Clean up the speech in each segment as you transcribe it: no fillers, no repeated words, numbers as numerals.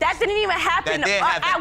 That didn't even happen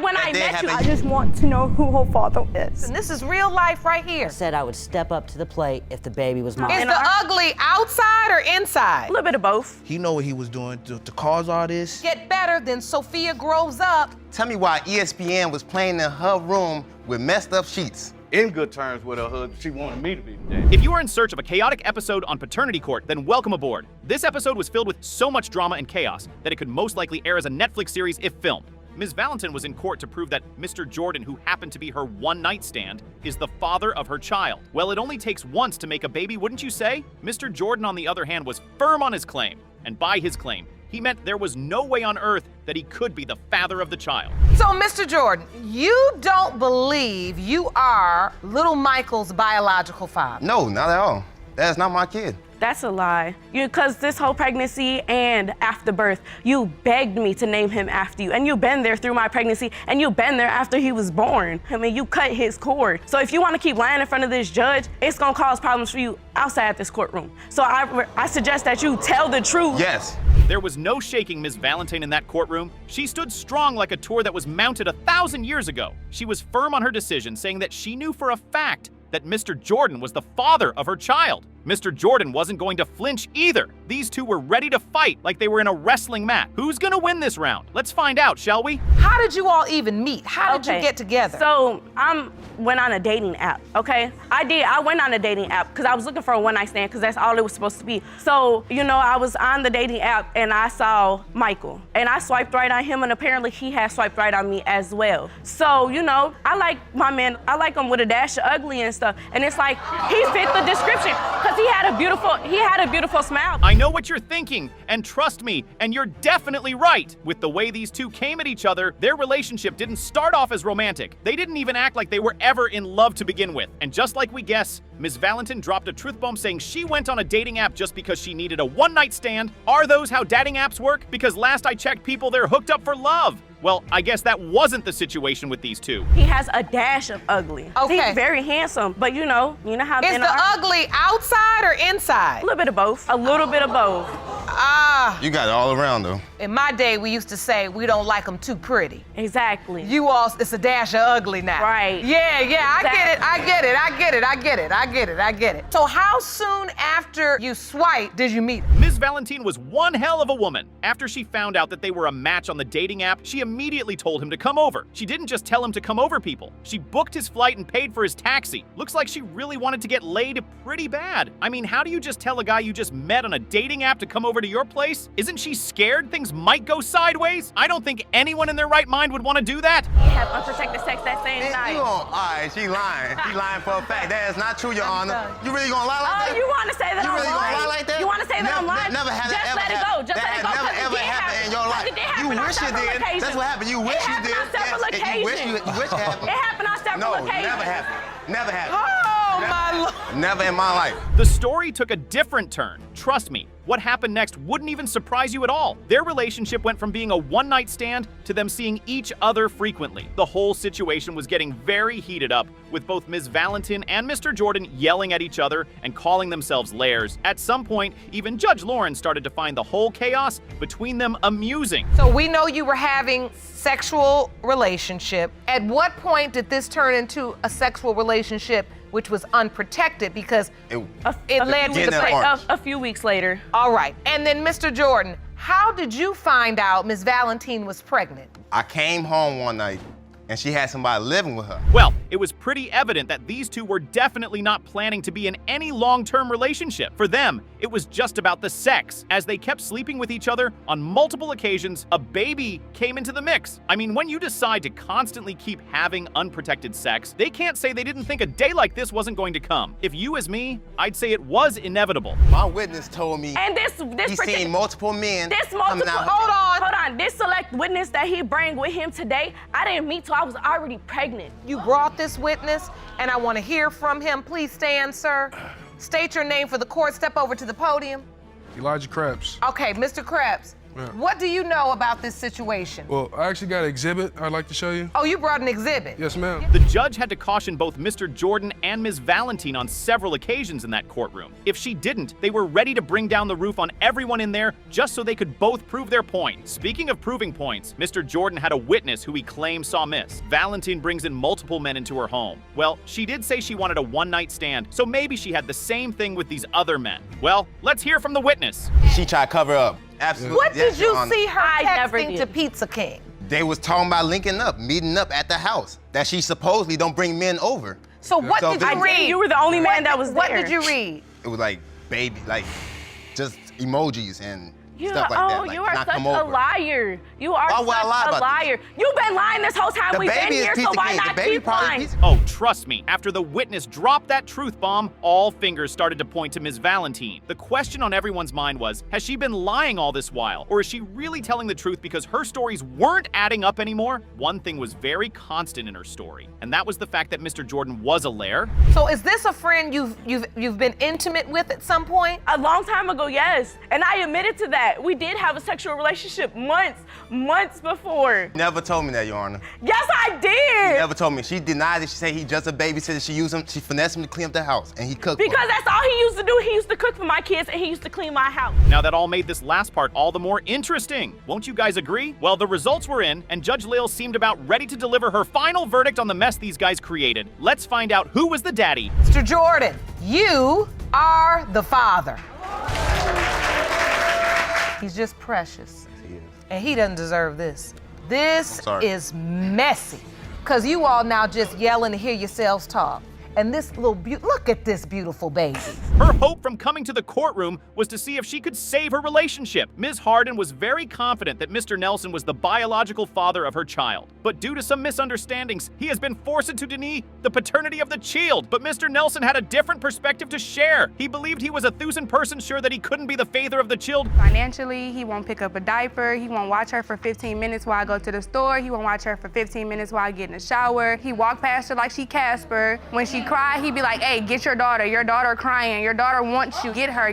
when I met you. I just want to know who her father is. And this is real life right here. I said I would step up to the plate if the baby was mine. Is the ugly outside or inside? A little bit of both. He know what he was doing to cause all this. Get better than Sophia grows up. Tell me why ESPN was playing in her room with messed up sheets. In good terms with her husband. She wanted me to be. If you are in search of a chaotic episode on Paternity Court, then welcome aboard. This episode was filled with so much drama and chaos that it could most likely air as a Netflix series if filmed. Ms. Valentin was in court to prove that Mr. Jordan, who happened to be her one-night stand, is the father of her child. Well, it only takes once to make a baby, wouldn't you say? Mr. Jordan, on the other hand, was firm on his claim. And by his claim, he meant there was no way on earth that he could be the father of the child. So, Mr. Jordan, you don't believe you are little Michael's biological father? No, not at all. That's not my kid. That's a lie. Because this whole pregnancy and after birth, you begged me to name him after you. And you've been there through my pregnancy, and you've been there after he was born. I mean, you cut his cord. So if you want to keep lying in front of this judge, it's going to cause problems for you outside this courtroom. So I suggest that you tell the truth. Yes. There was no shaking Ms. Valentin in that courtroom. She stood strong like a tour that was mounted 1,000 years ago. She was firm on her decision, saying that she knew for a fact that Mr. Jordan was the father of her child. Mr. Jordan wasn't going to flinch either. These two were ready to fight like they were in a wrestling match. Who's gonna win this round? Let's find out, shall we? How did you all even meet? How did you get together? So I went on a dating app, okay? I went on a dating app because I was looking for a one-night stand because that's all it was supposed to be. So, you know, I was on the dating app and I saw Michael. And I swiped right on him, and apparently he had swiped right on me as well. So, you know, I like my man, I like him with a dash of ugly and stuff. And it's like, he fit the description because he had a beautiful smile. I know what you're thinking, and trust me, and you're definitely right. With the way these two came at each other, their relationship didn't start off as romantic. They didn't even act like they were ever in love to begin with. And just like we guess, Ms. Valentin dropped a truth bomb saying she went on a dating app just because she needed a one-night stand. Are those how dating apps work? Because last I checked, people, they're hooked up for love. Well, I guess that wasn't the situation with these two. He has a dash of ugly. Okay. He's very handsome, but you know how Is men the are. ugly outside or inside? A little bit of both. A little bit of both. You got it all around, though. In my day, we used to say we don't like them too pretty. Exactly. You all, it's a dash of ugly now. Right. Yeah, Exactly. I get it. So how soon after you swiped did you meet him? Ms. Valentin was one hell of a woman. After she found out that they were a match on the dating app, she immediately told him to come over. She didn't just tell him to come over, people. She booked his flight and paid for his taxi. Looks like she really wanted to get laid pretty bad. I mean, how do you just tell a guy you just met on a dating app to come over to your place? Isn't she scared things might go sideways? I don't think anyone in their right mind would want to do that. He had unprotected sex that same Man, night. all right, she lying. She lying for a fact. That is not true, Your Honor. You really gonna lie like that? You want to say that You I'm really lying? gonna lie like that? You want to say that I'm lying? Never had Just it ever let it go. happen. Just let it go. That never ever happened in your life. You wish you did. That's what happened. You wish you did. It happened on several occasions. You wish it happened. It happened on several occasions. No, never happened. Never happened. Oh, my Lord. Never in my life. The story took a different turn. Trust me, what happened next wouldn't even surprise you at all. Their relationship went from being a one-night stand to them seeing each other frequently. The whole situation was getting very heated up, with both Ms. Valentin and Mr. Jordan yelling at each other and calling themselves layers. At some point, even Judge Lauren started to find the whole chaos between them amusing. So we know you were having sexual relationship. At what point did this turn into a sexual relationship which was unprotected because it led to the a few weeks later. All right. And then, Mr. Jordan, how did you find out Ms. Valentin was pregnant? I came home one night and she had somebody living with her. Well, it was pretty evident that these two were definitely not planning to be in any long-term relationship. For them, it was just about the sex. As they kept sleeping with each other on multiple occasions, a baby came into the mix. I mean, when you decide to constantly keep having unprotected sex, they can't say they didn't think a day like this wasn't going to come. If you as me, I'd say it was inevitable. My witness told me and he's seen multiple men Hold on. This select witness that he bring with him today, I didn't meet till I was already pregnant. You brought this witness, and I want to hear from him. Please stand, sir. State your name for the court. Step over to the podium. Elijah Krebs. Okay, Mr. Krebs. What do you know about this situation? Well, I actually got an exhibit I'd like to show you. Oh, you brought an exhibit? Yes, ma'am. The judge had to caution both Mr. Jordan and Ms. Valentine on several occasions in that courtroom. If she didn't, they were ready to bring down the roof on everyone in there just so they could both prove their point. Speaking of proving points, Mr. Jordan had a witness who he claimed saw Miss. Valentine brings in multiple men into her home. Well, she did say she wanted a one-night stand, so maybe she had the same thing with these other men. Well, let's hear from the witness. She tried to cover up. Absolutely. What Yes, did Your you Honor. see her I never texting did. to Pizza King? They was talking about linking up, meeting up at the house. That she supposedly don't bring men over. So what So did this- you read? You were the only man that was What there. did you read? It was like baby, like just emojis and You, stuff like that. Like, you are not such come a over. liar. You are Why would I lie such a about this? liar. You've been lying this whole time The we've been baby is here, so Pizza why King. not The baby keep probably lying? Pizza- Oh, trust me, after the witness dropped that truth bomb, all fingers started to point to Ms. Valentine. The question on everyone's mind was, has she been lying all this while? Or is she really telling the truth because her stories weren't adding up anymore? One thing was very constant in her story, and that was the fact that Mr. Jordan was a lair. So is this a friend you've been intimate with at some point? A long time ago, yes. And I admitted to that. We did have a sexual relationship months before. Never told me that, Your Honor. Yes, I did. Never told me. She denied it. She said he just a babysitter. She used him. She finessed him to clean up the house, and he cooked. for her. Because that's all he used to do. He used to cook for my kids and he used to clean my house. Now that all made this last part all the more interesting. Won't you guys agree? Well, the results were in, and Judge Lil seemed about ready to deliver her final verdict on the mess these guys created. Let's find out who was the daddy. Mr. Jordan, you are the father. He's just precious. He is. And he doesn't deserve this. This I'm sorry. is messy. Because you all now just yelling to hear yourselves talk. And this little, look at this beautiful baby. Her hope from coming to the courtroom was to see if she could save her relationship. Ms. Harden was very confident that Mr. Nelson was the biological father of her child. But due to some misunderstandings, he has been forced to deny the paternity of the child. But Mr. Nelson had a different perspective to share. He believed he was a thousand percent sure that he couldn't be the father of the child. Financially, he won't pick up a diaper. He won't watch her for 15 minutes while I go to the store. He won't watch her for 15 minutes while I get in the shower. He walk past her like she Casper. When she cry, he'd be like, hey, get your daughter crying. Your daughter wants you, get her.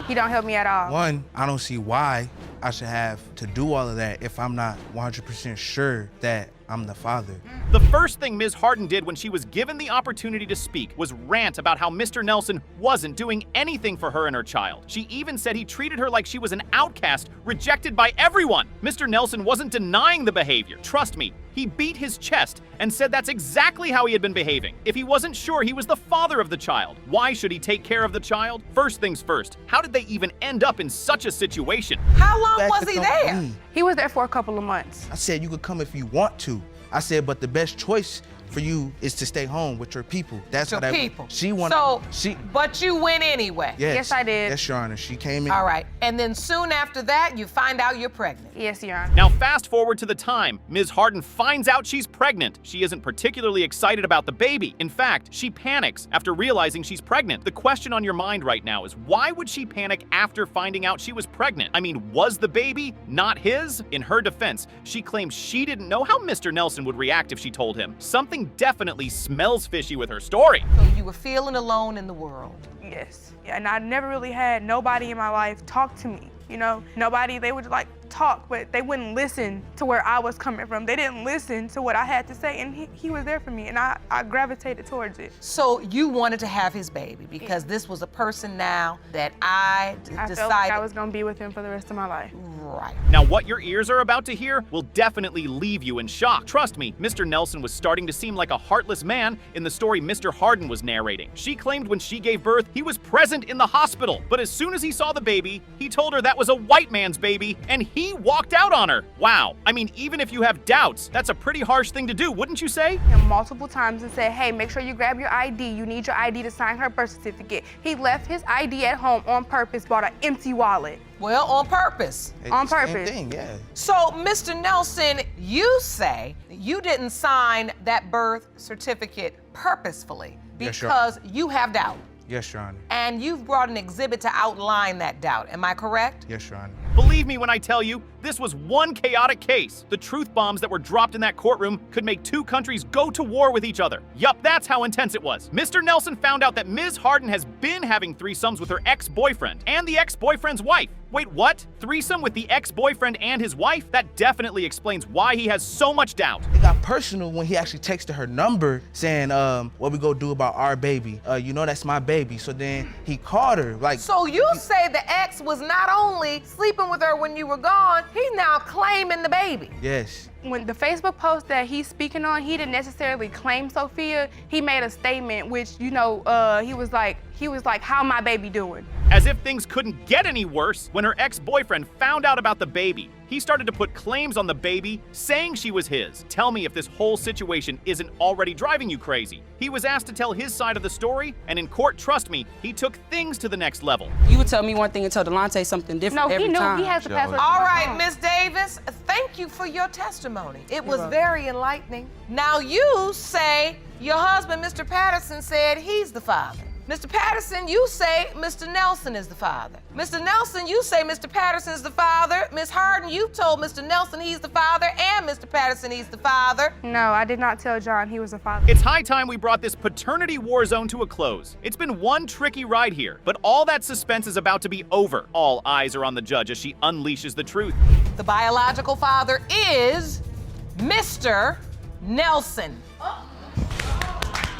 He don't help me at all. One, I don't see why I should have to do all of that if I'm not 100% sure that I'm the father. The first thing Ms. Harden did when she was given the opportunity to speak was rant about how Mr. Nelson wasn't doing anything for her and her child. She even said he treated her like she was an outcast, rejected by everyone. Mr. Nelson wasn't denying the behavior. Trust me, he beat his chest and said that's exactly how he had been behaving. If he wasn't sure he was the father of the child, why should he take care of the child? First things first, how did they even end up in such a situation? How long Back was to he come there? clean. He was there for a couple of months. I said you could come if you want to. I said, but the best choice for you is to stay home with your people. That's Your what people. She wanted. So, but you went anyway. Yes, I did. Yes, Your Honor. She came in. All right. And then soon after that, you find out you're pregnant. Yes, Your Honor. Now fast forward to the time Ms. Harden finds out she's pregnant. She isn't particularly excited about the baby. In fact, she panics after realizing she's pregnant. The question on your mind right now is, why would she panic after finding out she was pregnant? I mean, was the baby not his? In her defense, she claims she didn't know how Mr. Nelson would react if she told him. Something definitely smells fishy with her story. So you were feeling alone in the world. Yes. And I never really had nobody in my life talk to me. You know, nobody, they would like talk, but they wouldn't listen to where I was coming from. They didn't listen to what I had to say, and he was there for me, and I gravitated towards it. So you wanted to have his baby because this was a person now that I decided. felt like I was gonna be with him for the rest of my life. Right. Now, what your ears are about to hear will definitely leave you in shock. Trust me, Mr. Nelson was starting to seem like a heartless man in the story Mr. Harden was narrating. She claimed when she gave birth, he was present in the hospital. But as soon as he saw the baby, he told her that was a white man's baby, and he walked out on her. Wow. I mean, even if you have doubts, that's a pretty harsh thing to do, wouldn't you say? Him multiple times and said, hey, make sure you grab your ID. You need your ID to sign her birth certificate. He left his ID at home on purpose, bought an empty wallet. Well, on purpose. On Same purpose. thing, yeah. So, Mr. Nelson, you say you didn't sign that birth certificate purposefully Yes, Your because you have doubt. Yes, Your Honor. And you've brought an exhibit to outline that doubt. Am I correct? Yes, Your Honor. Believe me when I tell you, this was one chaotic case. The truth bombs that were dropped in that courtroom could make two countries go to war with each other. Yup, that's how intense it was. Mr. Nelson found out that Ms. Harden has been having threesomes with her ex-boyfriend and the ex-boyfriend's wife. Wait, what? Threesome with the ex-boyfriend and his wife? That definitely explains why he has so much doubt. It got personal when he actually texted her number saying, what we gonna do about our baby? You know that's my baby. So then he called her, like. So you say the ex was not only sleeping with her when you were gone, he's now claiming the baby. Yes. When the Facebook post that he's speaking on, he didn't necessarily claim Sophia. He made a statement, which, you know, he was like, how my baby doing? As if things couldn't get any worse, when her ex-boyfriend found out about the baby, he started to put claims on the baby, saying she was his. Tell me if this whole situation isn't already driving you crazy. He was asked to tell his side of the story, and in court, trust me, he took things to the next level. You would tell me one thing and tell Delonte something different every time. No, he knew. He has the password. All right, Miss Davis, thank you for your testimony. It was very enlightening. Now you say your husband, Mr. Patterson, said he's the father. Mr. Patterson, you say Mr. Nelson is the father. Mr. Nelson, you say Mr. Patterson is the father. Ms. Harden, you told Mr. Nelson he's the father and Mr. Patterson he's the father. No, I did not tell John he was a father. It's high time we brought this paternity war zone to a close. It's been one tricky ride here, but all that suspense is about to be over. All eyes are on the judge as she unleashes the truth. The biological father is Mr. Nelson.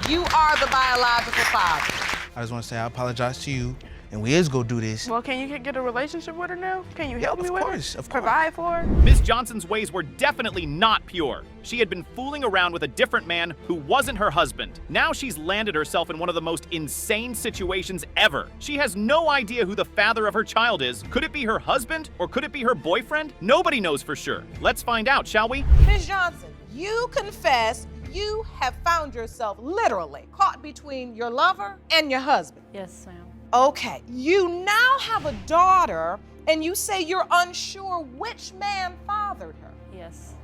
You are the biological father. I just want to say I apologize to you, and we is gonna do this. Well, can you get a relationship with her now? Can you help me with her? Of course. Provide for her? Ms. Johnson's ways were definitely not pure. She had been fooling around with a different man who wasn't her husband. Now she's landed herself in one of the most insane situations ever. She has no idea who the father of her child is. Could it be her husband or could it be her boyfriend? Nobody knows for sure. Let's find out, shall we? Ms. Johnson, you confess you have found yourself literally caught between your lover and your husband. Yes, ma'am. Okay, you now have a daughter and you say you're unsure which man fathered her. Yes.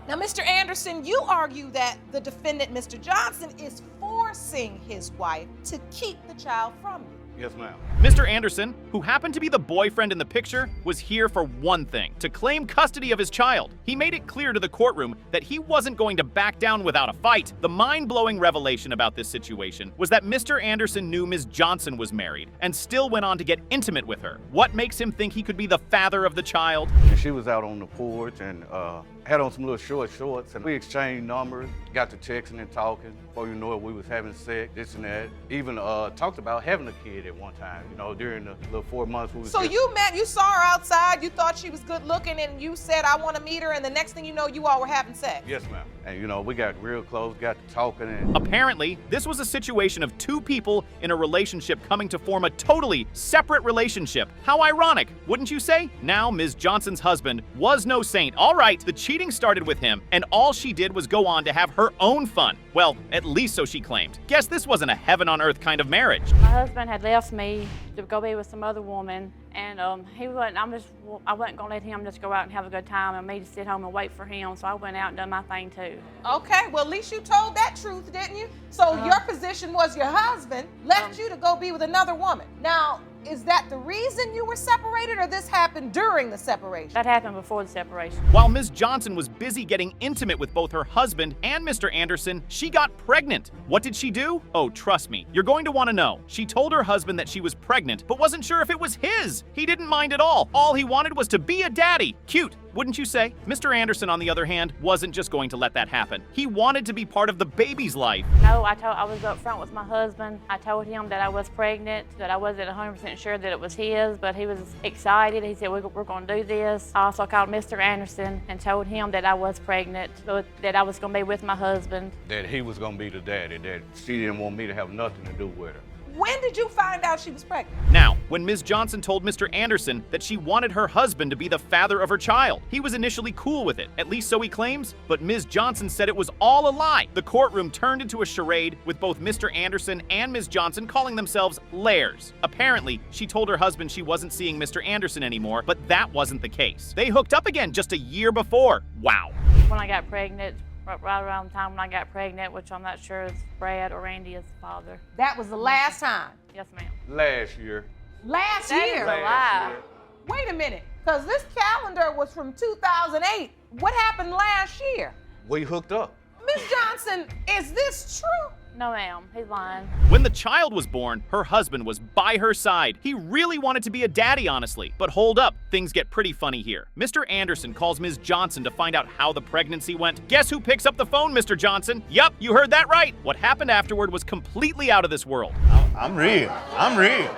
Now, Mr. Anderson, you argue that the defendant, Mr. Johnson, is forcing his wife to keep the child from you. Yes, ma'am. Mr. Anderson, who happened to be the boyfriend in the picture, was here for one thing, to claim custody of his child. He made it clear to the courtroom that he wasn't going to back down without a fight. The mind-blowing revelation about this situation was that Mr. Anderson knew Ms. Johnson was married and still went on to get intimate with her. What makes him think he could be the father of the child? And she was out on the porch and had on some little short shorts, and we exchanged numbers, got to texting and talking. Before you know it, we was having sex, this and that. Even talked about having a kid at one time, you know, during the little 4 months we was So just... you saw her outside, you thought she was good looking, and you said, I want to meet her, and the next thing you know, you all were having sex. Yes, ma'am. And you know, we got real close, got to talking and... Apparently, this was a situation of two people in a relationship coming to form a totally separate relationship. How ironic, wouldn't you say? Now, Ms. Johnson's husband was no saint. All right, the cheating started with him, and all she did was go on to have her own fun. Well, at least so she claimed. Guess this wasn't a heaven on earth kind of marriage. My husband had left me to go be with some other woman, and I wasn't gonna let him just go out and have a good time and me to sit home and wait for him, so I went out and done my thing too. Okay, well, at least you told that truth, didn't you? So your position was your husband left you to go be with another woman. Now, is that the reason you were separated, or this happened during the separation? That happened before the separation. While Ms. Johnson was busy getting intimate with both her husband and Mr. Anderson, she got pregnant. What did she do? Oh, trust me, you're going to want to know. She told her husband that she was pregnant, but wasn't sure if it was his. He didn't mind at all. All he wanted was to be a daddy. Cute, wouldn't you say? Mr. Anderson, on the other hand, wasn't just going to let that happen. He wanted to be part of the baby's life. No, I was up front with my husband. I told him that I was pregnant, that I wasn't 100% sure that it was his, but he was excited. He said, we're going to do this. I also called Mr. Anderson and told him that I was pregnant, that I was going to be with my husband. That he was going to be the daddy, that she didn't want me to have nothing to do with her. When did you find out she was pregnant? Now, when Ms. Johnson told Mr. Anderson that she wanted her husband to be the father of her child, he was initially cool with it, at least so he claims, but Ms. Johnson said it was all a lie. The courtroom turned into a charade with both Mr. Anderson and Ms. Johnson calling themselves lairs. Apparently, she told her husband she wasn't seeing Mr. Anderson anymore, but that wasn't the case. They hooked up again just a year before. Wow. When I got pregnant, right around the time when I got pregnant, which I'm not sure is Brad or Randy is the father. That was the last time? Yes, ma'am. Last year. Last That year? is a lie. Wait a minute, because this calendar was from 2008. What happened last year? We hooked up. Ms. Johnson, is this true? No, ma'am. He's lying. When the child was born, her husband was by her side. He really wanted to be a daddy, honestly. But hold up, things get pretty funny here. Mr. Anderson calls Ms. Johnson to find out how the pregnancy went. Guess who picks up the phone, Mr. Johnson? Yup, you heard that right. What happened afterward was completely out of this world. I'm real. I'm real.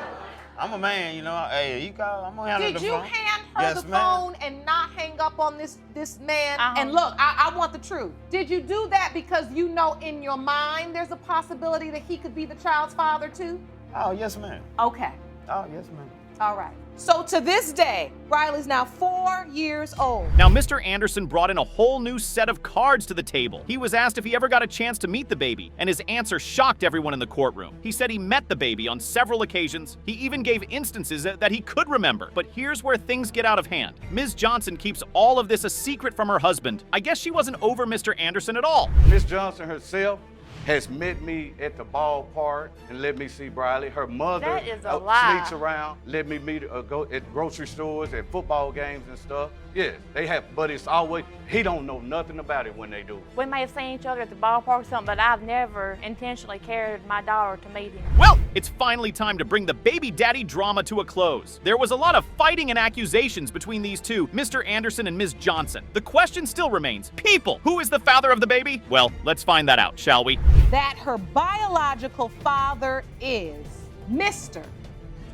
I'm a man, you know. Hey, you call, I'm gonna handle the phone. Did you hand her the phone and not hang up on this man? And look, I want the truth. Did you do that because you know in your mind there's a possibility that he could be the child's father too? Oh, yes, ma'am. Okay. Oh, yes, ma'am. All right. So to this day, Riley's now 4 years old. Now, Mr. Anderson brought in a whole new set of cards to the table. He was asked if he ever got a chance to meet the baby, and his answer shocked everyone in the courtroom. He said he met the baby on several occasions. He even gave instances that he could remember. But here's where things get out of hand. Ms. Johnson keeps all of this a secret from her husband. I guess she wasn't over Mr. Anderson at all. Miss Johnson herself has met me at the ballpark and let me see Briley. Her mother That is a lie. sneaks around, let me meet go at grocery stores, at football games and stuff. Yes, they have, but it's always, he don't know nothing about it when they do. We may have seen each other at the ballpark or something, but I've never intentionally carried my daughter to meet him. Well, it's finally time to bring the baby daddy drama to a close. There was a lot of fighting and accusations between these two, Mr. Anderson and Ms. Johnson. The question still remains, people, who is the father of the baby? Well, let's find that out, shall we? That her biological father is Mr.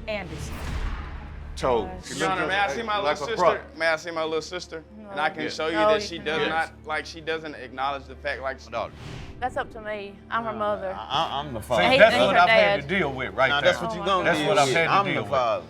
Anderson. So, Your Honor, may I see my little sister? May I see my little sister? And I can show you that she does not, like, she doesn't acknowledge the fact, like, That's up to me. I'm her mother. I'm the see, father. that's he's what her I've had dad. to deal with right Now, there. that's what you're gonna That's deal what I've with. had to I'm deal the with. father.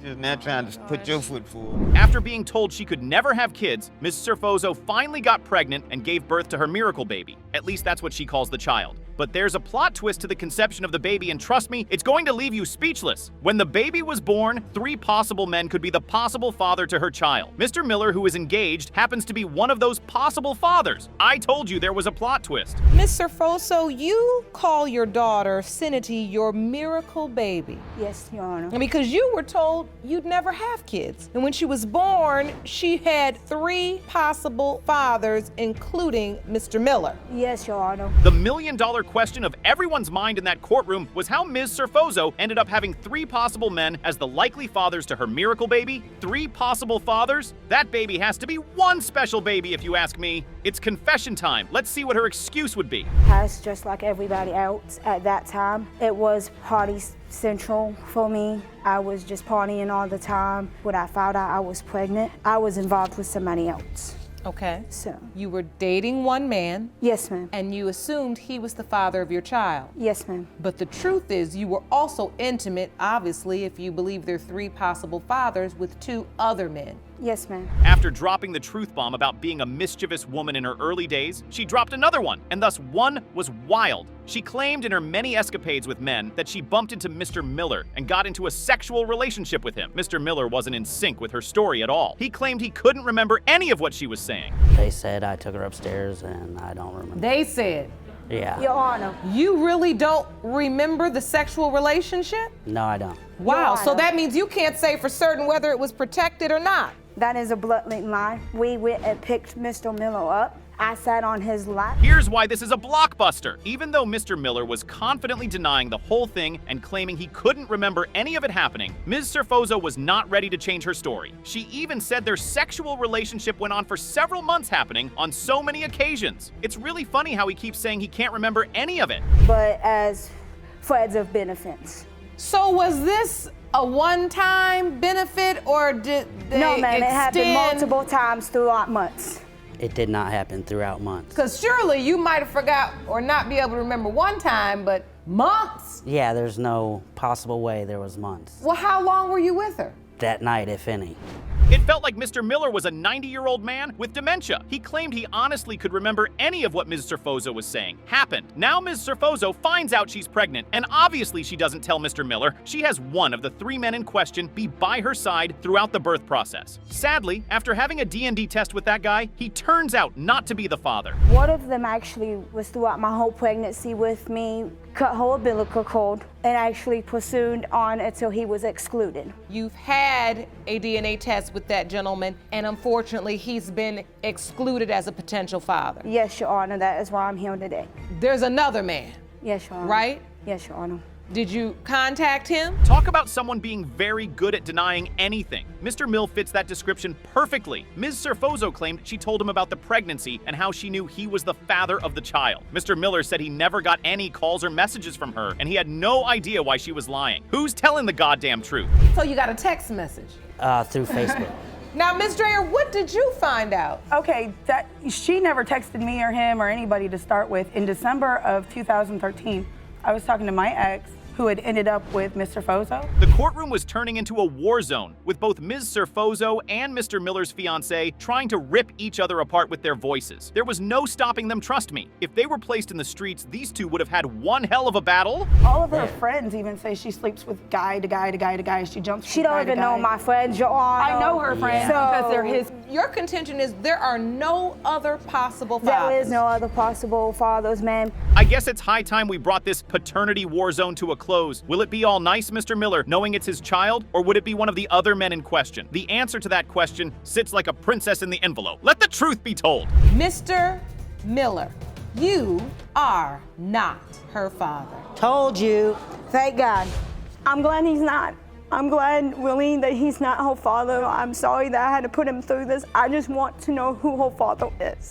You just not trying to put your foot forward. After being told she could never have kids, Ms. Serfozo finally got pregnant and gave birth to her miracle baby. At least that's what she calls the child. But there's a plot twist to the conception of the baby, and trust me, it's going to leave you speechless. When the baby was born, 3 possible men could be the possible father to her child. Mr. Miller, who is engaged, happens to be one of those possible fathers. I told you there was a plot twist. Ms. Serfoso, you call your daughter, Cinity, your miracle baby. Yes, Your Honor. Because you were told you'd never have kids. And when she was born, she had 3 possible fathers, including Mr. Miller. Yes, Your Honor. The million-dollar question of everyone's mind in that courtroom was how Ms. Serfozo ended up having 3 possible men as the likely fathers to her miracle baby. 3 possible fathers? That baby has to be one special baby, if you ask me. It's confession time. Let's see what her excuse would be. As just like everybody else at that time, it was party central for me. I was just partying all the time. When I found out I was pregnant, I was involved with somebody else. Okay. So. You were dating one man. Yes, ma'am. And you assumed he was the father of your child. Yes, ma'am. But the truth is, you were also intimate, obviously, if you believe there are 3 possible fathers with 2 other men. Yes, ma'am. After dropping the truth bomb about being a mischievous woman in her early days, she dropped another one, and thus one was wild. She claimed in her many escapades with men that she bumped into Mr. Miller and got into a sexual relationship with him. Mr. Miller wasn't in sync with her story at all. He claimed he couldn't remember any of what she was saying. They said I took her upstairs and I don't remember. They said. Yeah. Your Honor. You really don't remember the sexual relationship? No, I don't. Wow, Your so Honor. that means you can't say for certain whether it was protected or not. That is a blatant lie. We went and picked Mr. Miller up. I sat on his lap. Here's why this is a blockbuster. Even though Mr. Miller was confidently denying the whole thing and claiming he couldn't remember any of it happening, Ms. Serfozo was not ready to change her story. She even said their sexual relationship went on for several months happening on so many occasions. It's really funny how he keeps saying he can't remember any of it. But as friends of benefits. So was this a one-time benefit or did they No, ma'am, it happened extend? multiple times throughout months. It did not happen throughout months. Because surely you might have forgot or not be able to remember one time, but months? Yeah, there's no possible way there was months. Well, how long were you with her? That night, if any. It felt like Mr. Miller was a 90-year-old man with dementia. He claimed he honestly could remember any of what Ms. Serfozo was saying happened. Now Ms. Serfozo finds out she's pregnant, and obviously she doesn't tell Mr. Miller. She has one of the 3 men in question be by her side throughout the birth process. Sadly, after having a D&D test with that guy, he turns out not to be the father. One of them actually was throughout my whole pregnancy with me, cut her umbilical cord, and actually pursued on until he was excluded. You've had a DNA test with that gentleman, and unfortunately, he's been excluded as a potential father. Yes, Your Honor, that is why I'm here today. There's another man. Yes, Your Honor. Right? Yes, Your Honor. Did you contact him? Talk about someone being very good at denying anything. Mr. Mill fits that description perfectly. Ms. Serfozo claimed she told him about the pregnancy and how she knew he was the father of the child. Mr. Miller said he never got any calls or messages from her, and he had no idea why she was lying. Who's telling the goddamn truth? So you got a text message? Through Facebook. Now, Ms. Dreyer, what did you find out? Okay, that she never texted me or him or anybody to start with. In December of 2013, I was talking to my ex, who had ended up with Mr. Fozo. The courtroom was turning into a war zone, with both Ms. Serfozo and Mr. Miller's fiancé trying to rip each other apart with their voices. There was no stopping them, trust me. If they were placed in the streets, these two would have had one hell of a battle. All of her friends even say she sleeps with guy to guy to guy to guy. She jumps She from don't guy to even know guy. my friends, Your Honor. I know her friends because they're his. Your contention is there are no other possible fathers. There is no other possible fathers, ma'am. I guess it's high time we brought this paternity war zone to a close. Will it be all nice, Mr. Miller, knowing it's his child, or would it be one of the other men in question? The answer to that question sits like a princess in the envelope. Let the truth be told. Mr. Miller, you are not her father. Told you. Thank God. I'm glad he's not. I'm glad, Willie, that he's not her father. I'm sorry that I had to put him through this. I just want to know who her father is.